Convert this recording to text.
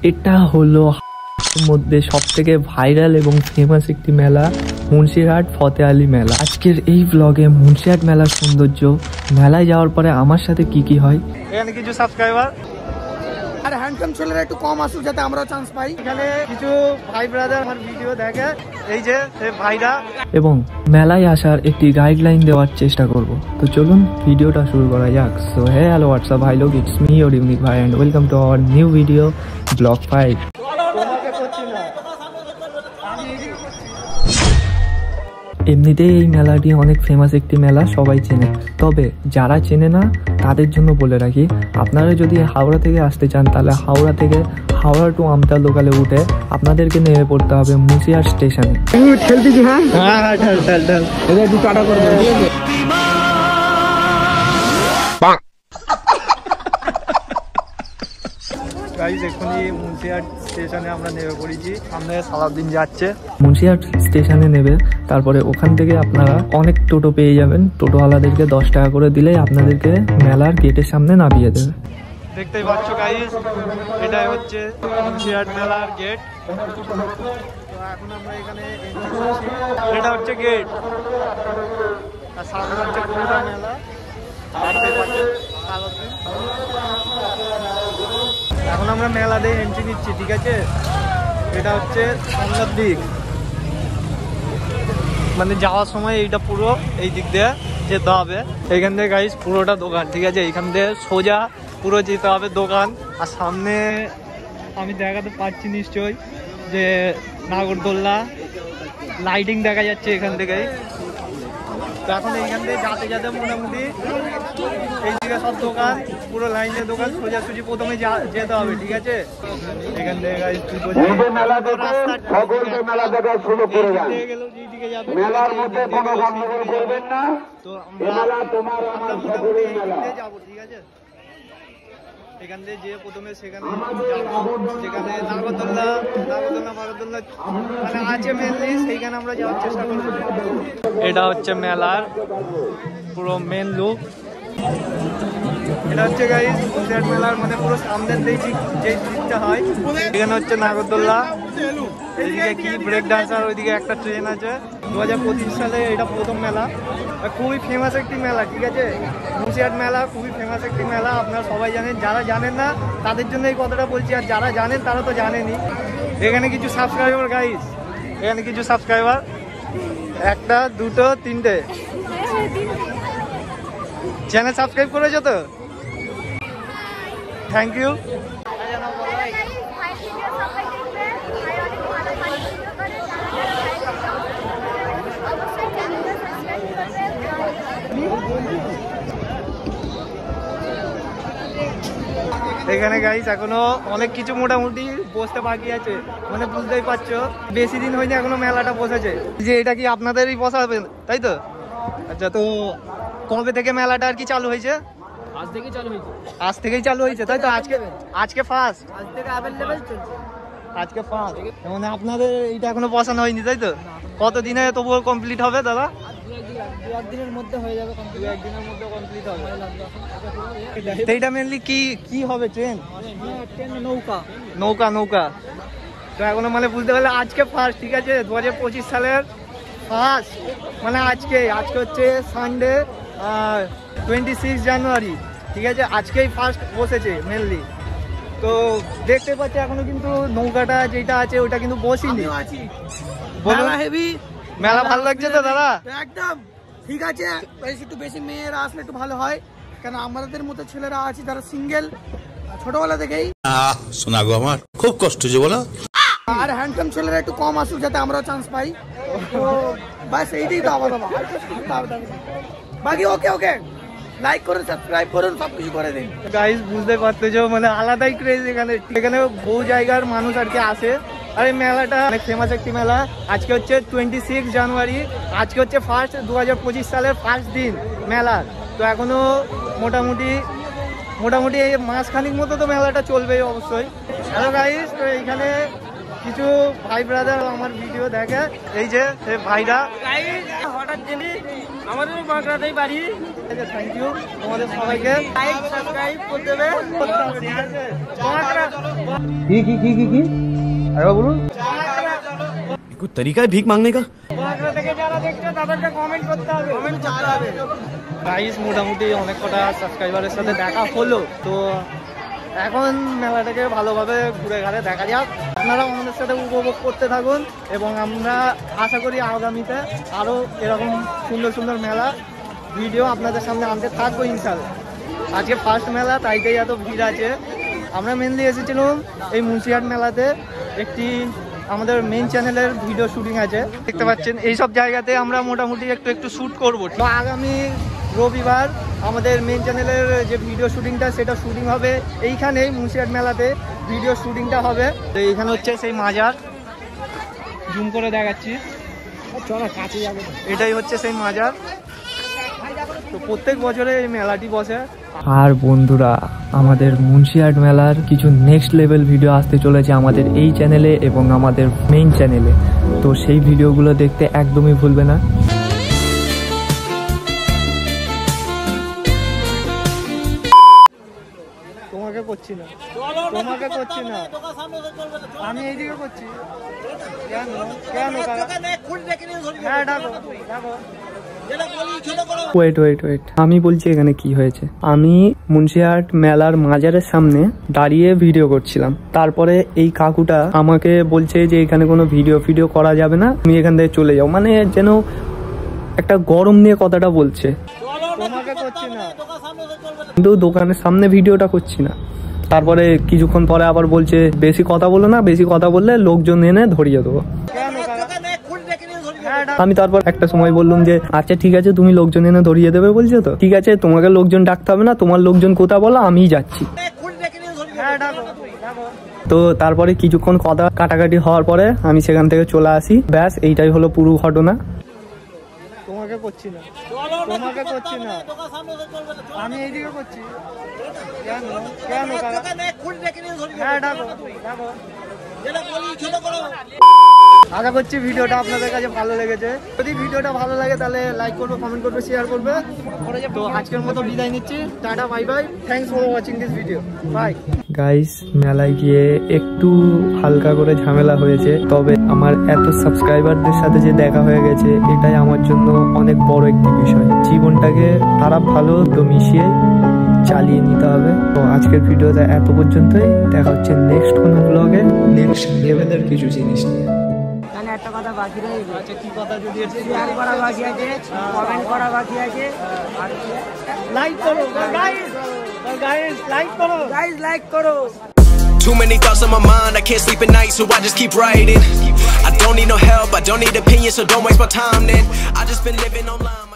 এটা হলো মধ্যে সবথেকে ভাইরাল এবং ফেমাস একটি মেলা, মুন্সিরহাট ফতে আলী মেলা। আজকের এই ব্লগে মুন্সিরহাট মেলার সৌন্দর্য, মেলায় যাওয়ার পরে আমার সাথে কি কি হয়, এখানে কিছু সাবস্ক্রাইবার আর হ্যান্ডসাম ছেলেরা একটু কম আসুক যাতে আমরাও চান্স পাই। এখানে কিছু ভাই ব্রাদার আমার ভিডিও দেখে, এই যে ভাইরা, এবং মেলায় আসার একটি গাইডলাইন দেওয়ার চেষ্টা করব। তো চলুন ভিডিওটা শুরু করা যাক। সো হে হ্যালো হোয়াটসঅ্যাপ ভাই লোক, ইটস মি ইওর ইউনিক ভাই and welcome to our new video blog 5। এমনিতেই এই মেলাটি অনেক ফেমাস একটি মেলা, সবাই চেনে। তবে যারা চেনে না তাদের জন্য বলে রাখি, আপনারা যদি হাওড়া থেকে আসতে চান তাহলে হাওড়া টু আমতা লোকালে উঠে আপনাদেরকে নেমে পড়তে হবে মুন্সিরহাট স্টেশনে। মুন্সিরহাট স্টেশনে আমরা নেমে পড়েছি, সামনে সালাউদ্দিন যাচ্ছে। মুন্সিরহাট স্টেশনে নেবে, তারপরে ওখান থেকে আপনারা অনেক টোটো পেয়ে যাবেন। টোটোওয়ালাদেরকে 10 টাকা করে দিলে আপনাদেরকে মেলার গেটের সামনে নামিয়ে দেবে। দেখতেই পাচ্ছ গাইস, এটাই হচ্ছে মুন্সিরহাট মেলার গেট। তো এখন আমরা এখানে এটা হচ্ছে গেট, আর সামনে হচ্ছে পুরোটা মেলা। এখন আমরা মেলা দিয়ে এন্ট্রি নিচ্ছি, ঠিক আছে? এটা হচ্ছে সামনের দিক, মানে যাওয়ার সময় এইটা পুরো এই দিক দিয়ে যেতে হবে। এইখান থেকে গাইস পুরোটা দোকান, ঠিক আছে? এইখান থেকে সোজা পুরো যেতে হবে দোকান। আর সামনে আমি দেখাতে পারছি নিশ্চয়ই যে নাগরদোল্লা লাইটিং দেখা যাচ্ছে এখান থেকেই। তো এখন এইখান থেকে যাতে মোটামুটি এইদিকে সব দোকান, পুরো লাইনের দোকান, সোজাসুজি প্রথমে যেতে হবে, ঠিক আছে? এখান থেকে যাবো, ঠিক আছে? এখান থেকে যে প্রথমে সেখানে নাগরদোল্লা মানে আছে মেনলি, সেইখানে আমরা যাওয়ার চেষ্টা করবো। এটা হচ্ছে মেলার পুরো মেন লুক। এটা হচ্ছে গাইস মুন্সিরহাট মেলার মানে পুরো সামনের দিকে যে দিকটা হয়, এখানে হচ্ছে নাগরদোল্লা, এদিকে কি ব্রেক ডান্সার, ওইদিকে একটা ট্রেন আছে। 2025 সালে এটা প্রথম মেলা, খুবই ফেমাস একটি মেলা, ঠিক আছে? মুন্সিরহাট মেলা খুবই ফেমাস একটি মেলা, আপনারা সবাই জানেন। যারা জানেন না তাদের জন্য এই কথাটা বলছি, আর যারা জানেন তারা তো জানেনই। এখানে কিছু সাবস্ক্রাইবার গাইস, এখানে কিছু সাবস্ক্রাইবার, 1, 2, 3 চ্যানেল সাবস্ক্রাইব করেছো তো? Thank you. এখানে গাইস এখনো অনেক কিছু মোটামুটি বসতে বাকি আছে, মানে বুঝতেই পারছো বেশি দিন হয়নি এখনো মেলাটা বসেছে। যে এটা কি আপনাদেরই বসাবে, তাই তো? আচ্ছা, তো কবে থেকে মেলাটা আর কি চালু হয়েছে? আজ থেকেই চালু হয়েছে, তাই তো? আজকে ফার্স্ট, আজকে ফার্স্ট, মানে আপনাদের এইটা এখনো বসানো হয়নি, তাই তো? কতদিনে তবুও কমপ্লিট হবে দাদা? 2-1 দিনের মধ্যে হয়ে যাবে, 2-1 দিনের মধ্যে কমপ্লিট হবে। এইটা মেনলি কি হবে? ট্রেন, নৌকা। তো এখনো মানে বুঝতে পারলে আজকে ফার্স্ট, ঠিক আছে? 2025 সালের ফার্স্ট, মানে আজকে হচ্ছে সানডে 26 জানুয়ারি, ঠিক আছে? আজকেই ফার্স্ট বসেছে মেনলি। তো দেখতে পাচ্ছি এখনো কিন্তু নৌকাটা যেটা আছে ওটা কিন্তু বসিনি। মেলা ভালো লাগছে তো দাদা? একদম ঠিক আছে। একটু বেশি মেয়েরা আসলে একটু ভালো হয়, কারণ আমাদের মতো ছেলেরা আছে যারা সিঙ্গেল ছোটবেলা থেকেই। শোনা গো, আমার খুব কষ্ট হচ্ছে বলো। আর হ্যান্ডসাম ছেলেরা একটু কম আসুক যাতে আমরাও চান্স পাই। তো বাস এইটাই তো আবার বাকি ওকে লাইক করুন, সাবস্ক্রাইব করুন, সবকিছু করে দিন গাইস। বুঝতে পারতেছো মানে আলাদাই ক্রেজ এখানে বহু জায়গার মানুষ আর কি আসে। আর এই মেলাটা অনেক ফেমাস একটি মেলা। আজকে হচ্ছে 26 জানুয়ারি, আজকে হচ্ছে ফার্স্ট 2025 সালের ফার্স্ট দিন মেলার। তো এখনো মোটামুটি মাসখানিক মতো তো মেলাটা চলবেই অবশ্যই। হ্যালো গাইস, তো এইখানে কিছু ভাই ব্রাদার আমার ভিডিও দেখে, এই যে ভাইরা হঠাৎ জেনে আমাদের বাঁকড়াতেই বাড়ি। থ্যাংক ইউ তোমাদের সবাইকে। লাইক সাবস্ক্রাইব করে দেবে। কি আরে বলুন कुछ तरीका है भीख मांगने का? বাঁকড়া থেকে যারা দেখছে তাদেরকে কমেন্ট করতে হবে। গাইস মোটামুটি অনেক কটা সাবস্ক্রাইবারের সাথে দেখা হলো, তো এখন মেলাটাকে ভালোভাবে ঘুরে ঘাড়ে দেখা যাক। আপনারা আমাদের সাথে উপভোগ করতে থাকুন এবং আমরা আশা করি আগামীতে আরও এরকম সুন্দর সুন্দর মেলা ভিডিও আপনাদের সামনে আনতে থাকবো ইনশাল্লাহ। আজকে ফার্স্ট মেলা, তাইতেই এত ভিড় আছে। আমরা মেনলি এসেছিলাম এই মুন্সিহাট মেলাতে, একটি আমাদের মেইন চ্যানেলের ভিডিও শুটিং আছে, দেখতে পাচ্ছেন। এইসব জায়গাতে আমরা মোটামুটি একটু শ্যুট করবো। তো আগামী রবিবার আমাদের মেইন চ্যানেলের যে ভিডিও শুটিংটা সেটা শুটিং হবে এইখানেই মুন্সিহাট মেলাতে, ভিডিও শুটিংটা হবে। তো এইখানে হচ্ছে সেই মাজার, জুম করে দেখাচ্ছি, কাছে যাবে। এটাই হচ্ছে সেই মাজার। তো প্রত্যেক বছরে এই মেলাটি বসে। আর বন্ধুরা, আমাদের মুন্সিহাট মেলার কিছু নেক্সট লেভেল ভিডিও আসতে চলেছে আমাদের এই চ্যানেলে এবং আমাদের মেইন চ্যানেলে, তো সেই ভিডিওগুলো দেখতে একদমই ভুলবে না। তোমাকে করছি না, আমি এইদিকে করছি। কেন হ্যাঁ ডাকো। ওয়েট, আমি বলছি এখানে কি হয়েছে। আমি মুন্সিহাট মেলার মাজারের সামনে দাঁড়িয়ে ভিডিও করছিলাম, তারপরে এই কাকুটা আমাকে বলছে যে এখানে কোনো ভিডিও করা যাবে না, তুমি এখান থেকে চলে যাও, মানে যেন একটা গরম নিয়ে কথাটা বলছে। তোমাকে করছি না, কিন্তু দোকানের সামনে ভিডিওটা করছি না। তারপরে কিছুক্ষণ পরে আবার বলছে বেশি কথা বলো না, বেশি কথা বললে লোকজন এনে ধরিয়ে দেবো। আমি তারপর একটা সময় বললাম যে আচ্ছা ঠিক আছে, তুমি লোকজন এনে ধরিয়ে দেবে বলছো তো, ঠিক আছে, তোমাকে লোকজন ডাকতে হবে না, তোমার লোকজন কোথা বলো, আমিই যাচ্ছি। তো তারপরে কিছুক্ষণ কথা কাটাকাটি হওয়ার পরে আমি সেখান থেকে চলে আসি, ব্যাস এইটাই হলো পুরো ঘটনা। তোমাকে করছি না, আমি এইদিকে করছি। হ্যাঁ ডাকো। আশা করছি ভিডিওটা আপনাদের কাছে ভালো লেগেছে। যদি ভিডিওটা ভালো লাগে তাহলে লাইক করবে, কমেন্ট করবে, শেয়ার করবে। তো আজকের মতো বিদায় নিচ্ছি, tata, bye bye, thanks for watching this video, bye. Guys, মেলায় গিয়ে একটু হালকা করে ঝামেলা হয়েছে, তবে আমার এত সাবস্ক্রাইবারদের সাথে যে দেখা হয়ে গেছে এটাই আমার জন্য অনেক বড় একটি বিষয়। জীবনটাকে খারাপ ভালো তো মিশিয়ে চালিয়ে নিতে হবে। তো আজকের ভিডিওটা এত পর্যন্তই, দেখা হচ্ছে নেক্সট কোনো ব্লগে নেক্সট লেভেলের কিছু জিনিস নিয়ে। একটা কথা বাকি রয়েছে। আচ্ছা কি কথা? যদি শেয়ার করা বাকি আছে, কমেন্ট করা বাকি আছে, আর লাইক করো গাইস, লাইক করো। Too many thoughts on my mind, I can't sleep at night, so I just keep writing. I don't need no help, I don't need opinions, so don't waste my time then. I just been living online.